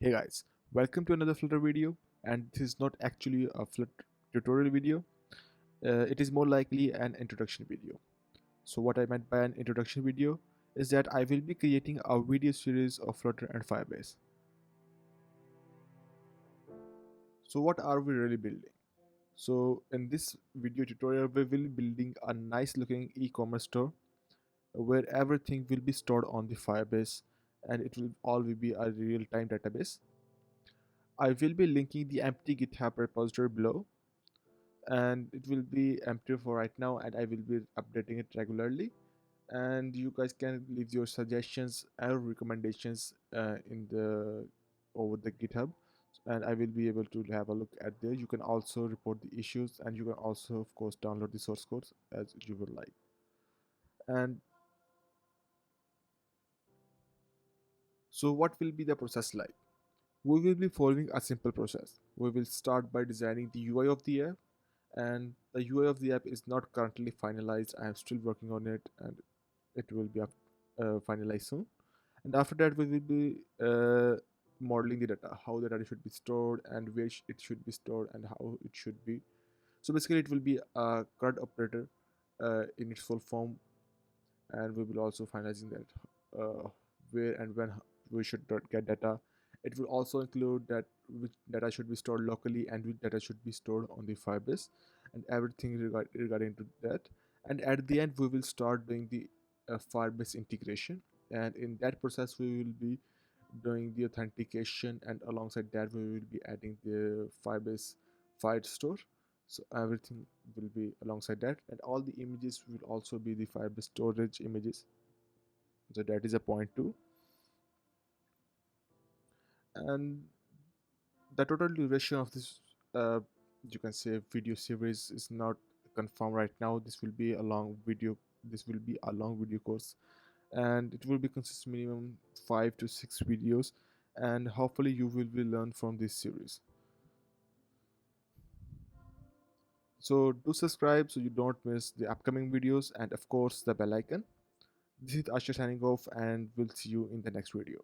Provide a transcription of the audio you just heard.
Hey guys, welcome to another Flutter video, and this is not actually a Flutter tutorial video. It is more likely an introduction video. So what I meant by an introduction video is that I will be creating a video series of Flutter and Firebase. So what are we really building? So in this video tutorial, we will be building a nice looking e-commerce store where everything will be stored on the Firebase and it will all will be a real-time database. I will be linking the empty GitHub repository below, and it will be empty for right now, and I will be updating it regularly, and you guys can leave your suggestions and recommendations in the over the GitHub, and I will be able to have a look at there. You can also report the issues, and you can also of course download the source codes as you would like. And so what will be the process like? We will be following a simple process. We will start by designing the UI of the app, and the UI of the app is not currently finalized. I am still working on it, and it will be finalized soon. And after that, we will be modeling the data, how the data should be stored, and where it should be stored, and how it should be. So basically, it will be a CRUD operator in its full form, and we will also finalizing that where and when we should get data. It will also include that which data should be stored locally and which data should be stored on the Firebase, and everything regarding to that. And at the end, we will start doing the Firebase integration, and in that process, we will be doing the authentication, and alongside that, we will be adding the Firebase file store. So everything will be alongside that, and all the images will also be the Firebase storage images. So that is a point too. And the total duration of this you can say video series is not confirmed right now. This will be a long video course, and it will be consist minimum 5 to 6 videos, and hopefully you will be learn from this series. So do subscribe so you don't miss the upcoming videos, and of course the bell icon. This is Aashar signing off, and we'll see you in the next video.